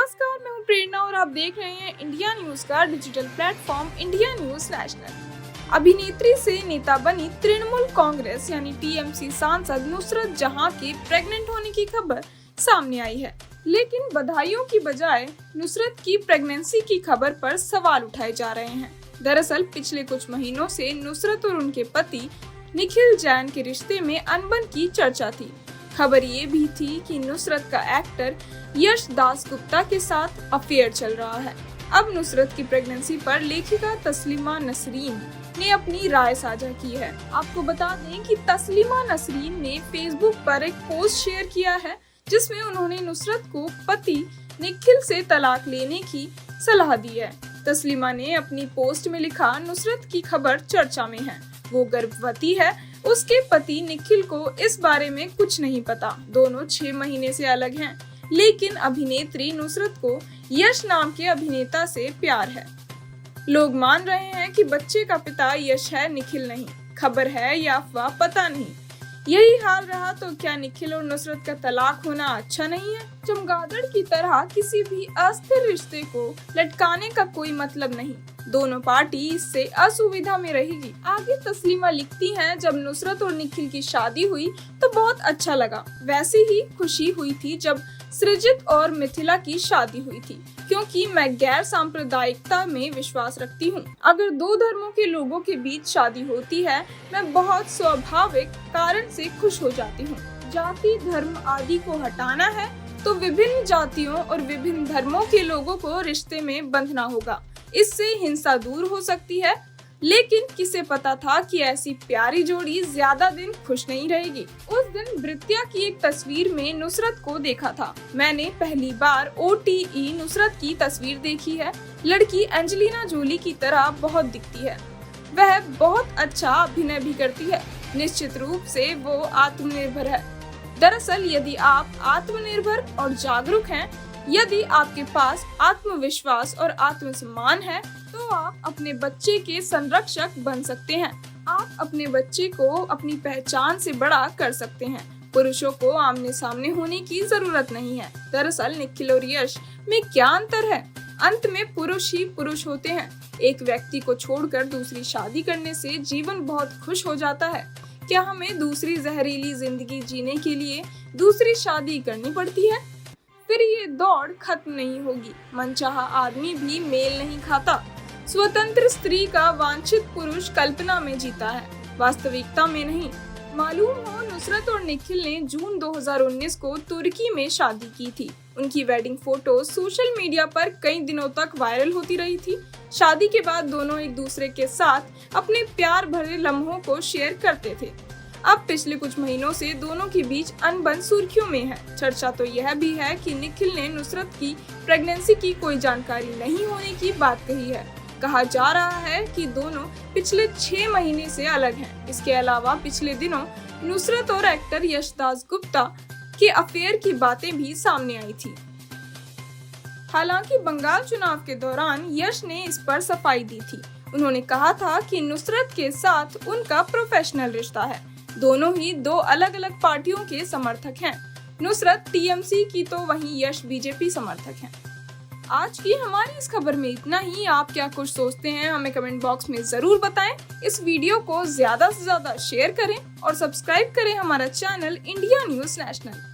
नमस्कार, मैं हूं प्रेरणा और आप देख रहे हैं इंडिया न्यूज का digital platform India news national. अभिनेत्री से नेता बनी तृणमूल कांग्रेस यानी टीएमसी सांसद नुसरत जहां के प्रेग्नेंट होने की खबर सामने आई है, लेकिन बधाइयों की बजाय नुसरत की प्रेगनेंसी की खबर पर सवाल उठाए जा रहे हैं। दरअसल पिछले कुछ महीनों से नुसरत और उनके पति निखिल जैन के रिश्ते में अनबन की चर्चा थी। खबर ये भी थी कि नुसरत का एक्टर यश दासगुप्ता के साथ अफेयर चल रहा है। अब नुसरत की प्रेगनेंसी पर लेखिका तस्लीमा नसरीन ने अपनी राय साझा की है। आपको बता दें कि तस्लीमा नसरीन ने फेसबुक पर एक पोस्ट शेयर किया है जिसमें उन्होंने नुसरत को पति निखिल से तलाक लेने की सलाह दी है। तस्लीमा ने अपनी पोस्ट में लिखा, नुसरत की खबर चर्चा में है, वो गर्भवती है, उसके पति निखिल को इस बारे में कुछ नहीं पता। दोनों 6 महीने से अलग हैं, लेकिन अभिनेत्री नुसरत को यश नाम के अभिनेता से प्यार है। लोग मान रहे हैं कि बच्चे का पिता यश है, निखिल नहीं। खबर है या अफवाह पता नहीं। यही हाल रहा तो क्या निखिल और नुसरत का तलाक होना अच्छा नहीं है? चमगादड़ की तरह किसी भी अस्थिर रिश्ते को लटकाने का कोई मतलब नहीं। दोनों पार्टी इससे असुविधा में रहेगी। आगे तस्लीमा लिखती हैं, जब नुसरत और निखिल की शादी हुई तो बहुत अच्छा लगा। वैसे ही खुशी हुई थी जब सृजित और मिथिला की शादी हुई थी, क्योंकि मैं गैर सांप्रदायिकता में विश्वास रखती हूँ। अगर 2 धर्मों के लोगों के बीच शादी होती है, मैं बहुत स्वाभाविक कारण से खुश हो जाती हूँ। जाति धर्म आदि को हटाना है तो विभिन्न जातियों और विभिन्न धर्मों के लोगों को रिश्ते में बंधना होगा। इससे हिंसा दूर हो सकती है, लेकिन किसे पता था कि ऐसी प्यारी जोड़ी ज्यादा दिन खुश नहीं रहेगी। उस दिन वृत्या की एक तस्वीर में नुसरत को देखा था। मैंने पहली बार OTE नुसरत की तस्वीर देखी है। लड़की एंजेलिना जोली की तरह बहुत दिखती है। वह बहुत अच्छा अभिनय भी करती है। निश्चित रूप से वो आत्मनिर्भर है। दरअसल यदि आप आत्मनिर्भर और जागरूक हैं, यदि आपके पास आत्मविश्वास और आत्मसम्मान है, तो आप अपने बच्चे के संरक्षक बन सकते हैं। आप अपने बच्चे को अपनी पहचान से बड़ा कर सकते हैं। पुरुषों को आमने सामने होने की जरूरत नहीं है। दरअसल निखिल और यश में क्या अंतर है? अंत में पुरुष ही पुरुष होते हैं। एक व्यक्ति को छोड़कर दूसरी शादी करने से जीवन बहुत खुश हो जाता है। क्या हमें दूसरी जहरीली जिंदगी जीने के लिए दूसरी शादी करनी पड़ती है? फिर ये दौड़ खत्म नहीं होगी। मनचाहा आदमी भी मेल नहीं खाता। स्वतंत्र स्त्री का वांछित पुरुष कल्पना में जीता है, वास्तविकता में नहीं। मालूम हो, नुसरत और निखिल ने जून 2019 को तुर्की में शादी की थी। उनकी वेडिंग फोटो सोशल मीडिया पर कई दिनों तक वायरल होती रही थी। शादी के बाद दोनों एक दूसरे के साथ अपने प्यार भरे लम्हों को शेयर करते थे। अब पिछले कुछ महीनों से दोनों के बीच अनबन सुर्खियों में है। चर्चा तो यह भी है कि निखिल ने नुसरत की प्रेगनेंसी की कोई जानकारी नहीं होने की बात कही है। कहा जा रहा है कि दोनों पिछले 6 महीने से अलग हैं। इसके अलावा पिछले दिनों नुसरत और एक्टर यश दासगुप्ता के अफेयर की बातें भी सामने आई थी। हालांकि बंगाल चुनाव के दौरान यश ने इस पर सफाई दी थी। उन्होंने कहा था कि नुसरत के साथ उनका प्रोफेशनल रिश्ता है। दोनों ही 2 अलग अलग पार्टियों के समर्थक हैं। नुसरत TMC की तो वहीं यश BJP समर्थक हैं। आज की हमारी इस खबर में इतना ही। आप क्या कुछ सोचते हैं, हमें कमेंट बॉक्स में जरूर बताएं। इस वीडियो को ज्यादा से ज्यादा शेयर करें और सब्सक्राइब करें हमारा चैनल इंडिया न्यूज नेशनल।